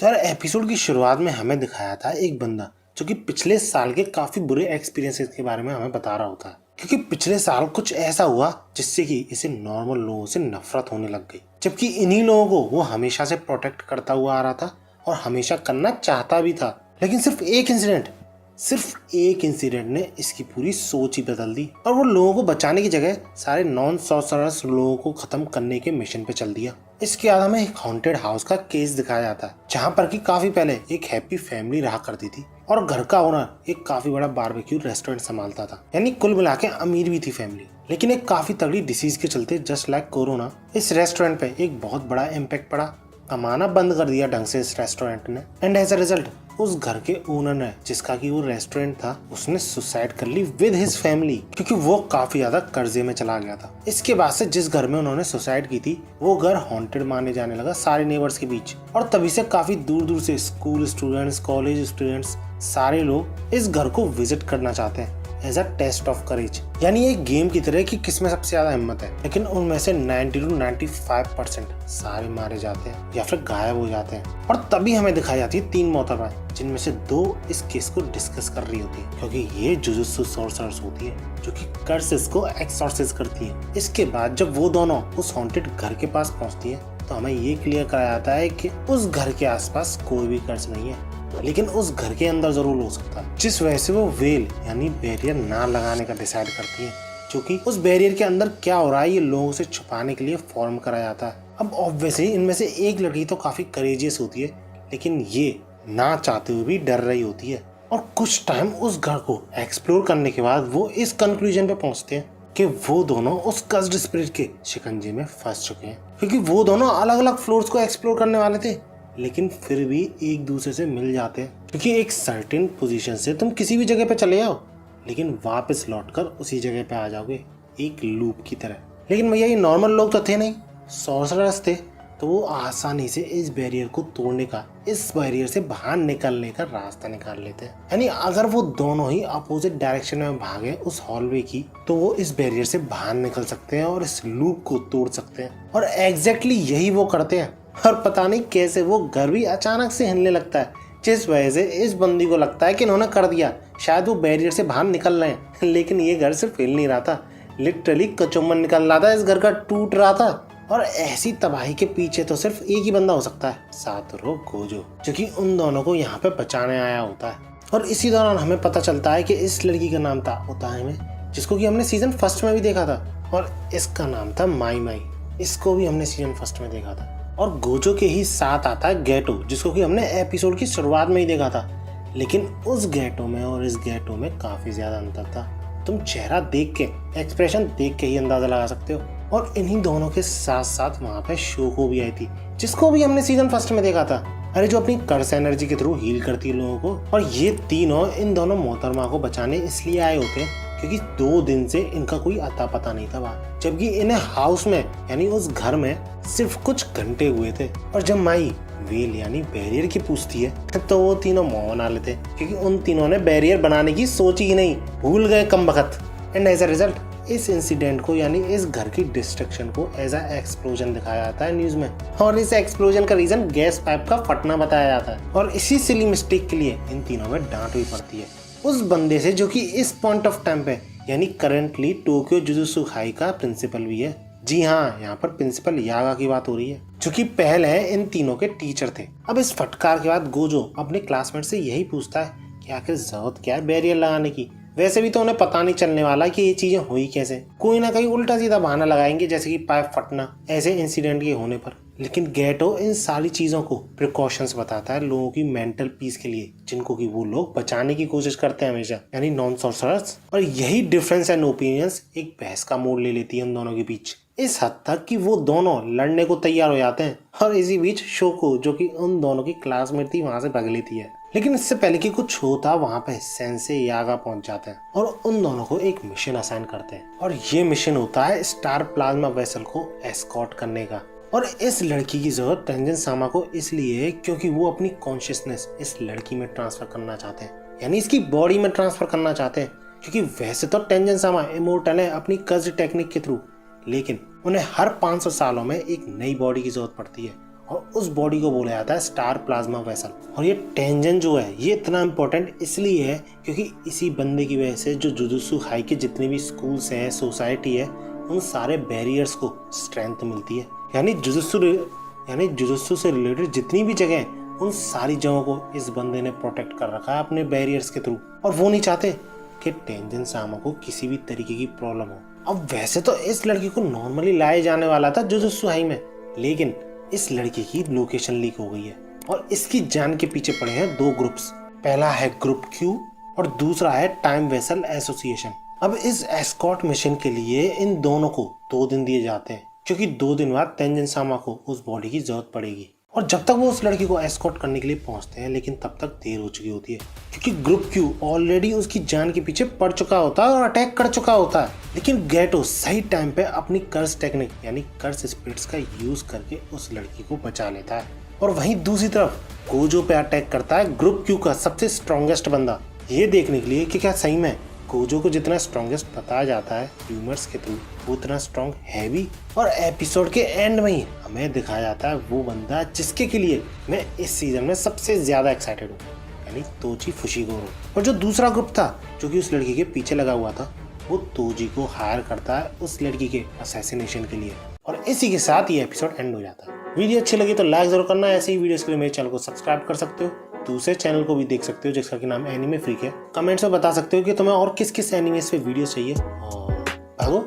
तो यार एपिसोड की शुरुआत में हमें दिखाया था एक बंदा जो कि पिछले साल के काफी बुरे एक्सपीरियंसेस के बारे में हमें बता रहा होता है, क्योंकि पिछले साल कुछ ऐसा हुआ जिससे कि इसे नॉर्मल लोगों से नफरत होने लग गई, जबकि इन्हीं लोगों को वो हमेशा से प्रोटेक्ट करता हुआ आ रहा था और हमेशा करना चाहता भी था। लेकिन सिर्फ एक इंसिडेंट ने इसकी पूरी सोच ही बदल दी और वो लोगों को बचाने की जगह सारे नॉन सॉर्सरर्स लोगों को खत्म करने के मिशन पे चल दिया। इसके बाद हमें एक हॉन्टेड हाउस का केस दिखाया जाता है, जहाँ पर कि काफी पहले एक हैप्पी फैमिली रहा करती थी और घर का ओनर एक काफी बड़ा बारबेक्यू रेस्टोरेंट संभालता था। यानी कुल मिला के अमीर भी थी फैमिली। लेकिन एक काफी तगड़ी डिसीज के चलते जस्ट लाइक कोरोना इस रेस्टोरेंट पे एक बहुत बड़ा इम्पैक्ट पड़ा। कमाना बंद कर दिया ढंग से इस रेस्टोरेंट ने एंड एज अ रिजल्ट उस घर के ओनर ने, जिसका कि वो रेस्टोरेंट था, उसने सुसाइड कर ली विद हिज फैमिली, क्योंकि वो काफी ज्यादा कर्जे में चला गया था। इसके बाद से जिस घर में उन्होंने सुसाइड की थी वो घर हॉन्टेड माने जाने लगा सारे नेबर्स के बीच, और तभी से काफी दूर दूर से स्कूल स्टूडेंट्स, कॉलेज स्टूडेंट्स, सारे लोग इस घर को विजिट करना चाहते हैं as a test of courage. यानी एक गेम की तरह कि किसमें सबसे ज्यादा हिम्मत है। लेकिन उनमें से 90 to 95% सारे मारे जाते हैं या फिर गायब हो जाते हैं। और तभी हमें दिखाई जाती है 3 मोहतरमाएं, जिनमें से 2 इस केस को डिस्कस कर रही होती है, क्योंकि ये जुजुत्सु सॉर्सरर्स होती है जो कि कर्सेस को एक्सॉर्सिस करती है। इसके बाद जब वो दोनों उस हॉन्टेड घर के पास पहुंचती है तो हमें ये क्लियर कराया जाता है कि उस घर के आसपास कोई भी कर्स नहीं है, लेकिन उस घर के अंदर जरूर हो सकता है, जिस वजह से वो वेल यानी बैरियर ना लगाने का डिसाइड करती है, जो कि उस बैरियर के अंदर क्या हो रहा है ये लोगों से छुपाने के लिए फॉर्म करा जाता है। अब ऑब्वियसली इनमें से एक लड़की तो काफी करेजियस होती है, लेकिन ये ना चाहते हुए भी डर रही होती है। और कुछ टाइम उस घर को एक्सप्लोर करने के बाद वो इस कंक्लूजन पे पहुंचते हैं कि वो दोनों उस कस्ड स्पिरिट के शिकंजे में फंस चुके हैं, क्योंकि वो दोनों अलग अलग फ्लोर्स को एक्सप्लोर करने वाले थे, लेकिन फिर भी एक दूसरे से मिल जाते हैं, क्योंकि एक सर्टेन पोजीशन से तुम किसी भी जगह पे चले जाओ लेकिन वापस लौटकर उसी जगह पे आ जाओगे, एक लूप की तरह। लेकिन भैया ये नॉर्मल लोग तो थे नहीं, सॉर्सरर्स थे, तो वो आसानी से इस बैरियर को तोड़ने का, इस बैरियर से बाहर निकलने का रास्ता निकाल लेते हैं। यानी अगर वो दोनों ही अपोजिट डायरेक्शन में भागे उस हॉलवे की, तो वो इस बैरियर से बाहर निकल सकते हैं और इस लूप को तोड़ सकते हैं। और एग्जैक्टली यही वो करते हैं। और पता नहीं कैसे वो घर भी अचानक से हिलने लगता है, जिस वजह से इस बंदी को लगता है कि इन्होंने कर दिया, शायद वो बैरियर से बाहर निकल रहे हैं। लेकिन ये घर सिर्फ हिल नहीं रहा था, लिटरली कचुम्बन निकल रहा था, इस घर का टूट रहा था। और ऐसी तबाही के पीछे तो सिर्फ एक ही बंदा हो सकता है, सातोरू गोजो, जो कि उन दोनों को यहाँ पे बचाने आया होता है। और इसी दौरान हमें पता चलता है कि इस लड़की का नाम था ओताएमे, जिसको कि हमने सीजन 1 में भी देखा था, और इसका नाम था माई माई, इसको भी हमने सीजन 1 में देखा था। और गोजो के ही साथ आता है गेटो, जिसको कि हमने एपिसोड की शुरुआत में ही देखा था। लेकिन उस गेटो में और इस गेटो में काफी ज्यादा अंतर था, तुम चेहरा देख के, एक्सप्रेशन देख के ही अंदाजा लगा सकते हो। और इन्हीं दोनों के साथ साथ वहाँ पे शोको भी आई थी, जिसको भी हमने सीजन 1 में देखा था, अरे जो अपनी कर्स एनर्जी के थ्रू हील करती है लोगों को। और ये तीनों इन दोनों मोहतरमा को बचाने इसलिए आए होते हैं क्योंकि 2 दिन से इनका कोई अता पता नहीं था वहाँ, जबकि इन्हें हाउस में यानी उस घर में सिर्फ कुछ घंटे हुए थे। और जब माई वेल यानी बैरियर की पूछती है तो वो तीनों मुंह बना लेते, क्योंकि उन तीनों ने बैरियर बनाने की सोची ही नहीं, भूल गए कमबख्त। एंड एज अ रिजल्ट इस इंसिडेंट को यानी इस घर की डिस्ट्रक्शन को एज अ एक्सप्लोजन दिखाया जाता है न्यूज में, और इस एक्सप्लोजन का रीजन गैस पाइप का फटना बताया जाता है। और इसी सिली मिस्टेक के लिए इन तीनों में डांट भी पड़ती है उस बंदे से, जो कि इस पॉइंट ऑफ टाइम पे यानी करंटली टोक्यो जुजुत्सु हाई का प्रिंसिपल भी है। जी हाँ, यहाँ पर प्रिंसिपल यागा की बात हो रही है, जो कि पहले इन तीनों के टीचर थे। अब इस फटकार के बाद गोजो अपने क्लासमेट से यही पूछता है कि आखिर जरूरत क्या है बैरियर लगाने की। वैसे भी तो उन्हें पता नहीं चलने वाला कि ये चीजें हुई कैसे, कोई ना कहीं उल्टा सीधा बहाना लगाएंगे, जैसे कि पाइप फटना ऐसे इंसिडेंट के होने पर। लेकिन गेटो इन सारी चीजों को प्रिकॉशंस बताता है लोगों की मेंटल पीस के लिए, जिनको कि वो लोग बचाने की कोशिश करते हैं हमेशा, यानी नॉन सॉर्सरर्स। और यही डिफरेंस एंड ओपिनियंस एक बहस का मोड़ ले लेती है उन दोनों के बीच, इस हद तक कि वो दोनों लड़ने को तैयार हो जाते हैं। और इसी बीच शोको, जो कि उन दोनों की क्लासमेट थी, वहां से भाग लेती है। लेकिन इससे पहले कि कुछ होता, वहां पे सेंसे यागा पहुंच जाते हैं और उन दोनों को एक मिशन असाइन करते हैं। और ये मिशन होता है स्टार प्लाज्मा वेसल को एस्कॉर्ट करने का। और इस लड़की की जरूरत टेंजन सामा को इसलिए है क्योंकि वो अपनी कॉन्शियसनेस इस लड़की में ट्रांसफर करना चाहते हैं, यानी इसकी बॉडी में ट्रांसफर करना चाहते हैं। क्योंकि वैसे तो टेंजन सामा इमोर्टल है अपनी कर्ज टेक्निक के थ्रू, लेकिन उन्हें हर 500 सालों में एक नई बॉडी की जरूरत पड़ती है और उस बॉडी को बोला जाता है स्टार प्लाज्मा वेसल। और ये टेंजन जो है ये इतना इम्पोर्टेंट इसलिए है क्योंकि इसी बंदे की वजह से जो जुजुत्सु हाई के जितने भी स्कूल्स हैं, सोसाइटी है, उन सारे बैरियर्स को स्ट्रेंथ मिलती है। यानी जुजुत्सु से रिलेटेड जितनी भी जगह हैं उन सारी जगहों को इस बंदे ने प्रोटेक्ट कर रखा है अपने बैरियर्स के थ्रू। और वो नहीं चाहते कि टेंजन सामा को किसी भी तरीके की प्रॉब्लम हो। अब वैसे तो इस लड़की को नॉर्मली लाया जाने वाला था जुजुत्सु हाई में, लेकिन इस लड़की की लोकेशन लीक हो गई है और इसकी जान के पीछे पड़े हैं दो ग्रुप्स। पहला है ग्रुप क्यू और दूसरा है टाइम वेसल एसोसिएशन। अब इस एस्कॉर्ट मिशन के लिए इन दोनों को 2 दिन दिए जाते हैं क्योंकि 2 दिन बाद तेंजिन सामा को उस बॉडी की जरूरत पड़ेगी। और जब तक वो उस लड़की को एस्कॉर्ट करने के लिए पहुंचते हैं, लेकिन तब तक देर हो चुकी होती है क्योंकि ग्रुप क्यू ऑलरेडी उसकी जान के पीछे पड़ चुका होता है और अटैक कर चुका होता है। लेकिन गेटो सही टाइम पे अपनी कर्स टेक्निक यानी कर्स स्पिरिट्स का यूज करके उस लड़की को बचा लेता है। और वहीं दूसरी तरफ गोजो पे अटैक करता है ग्रुप क्यू का सबसे स्ट्रॉन्गेस्ट बंदा, ये देखने के लिए कि क्या सही में गोजो को जितना स्ट्रॉन्गेस्ट बताया जाता है र्यूमर्स के थ्रू वो उतना स्ट्रॉन्ग है भी। और एपिसोड के एंड में ही हमें दिखाया जाता है वो बंदा जिसके के लिए मैं इस सीजन में सबसे ज्यादा एक्साइटेड हूँ, यानी तोची फुशिगोरो। और जो दूसरा ग्रुप था जो कि उस लड़की के पीछे लगा हुआ था, वो तोजी को हायर करता है उस लड़की के असैसिनेशन के लिए। और इसी के साथ ये एपिसोड एंड हो जाता है। वीडियो अच्छी लगी तो लाइक जरूर करना। ऐसे ही वीडियोस के लिए मेरे चैनल को सब्सक्राइब कर सकते हो। दूसरे चैनल को भी देख सकते हो जिसका कि नाम एनिमे फ्रीक है। कमेंट्स में बता सकते हो कि तुम्हें और किस किस एनिमेस पे वीडियोस चाहिए। और भागो।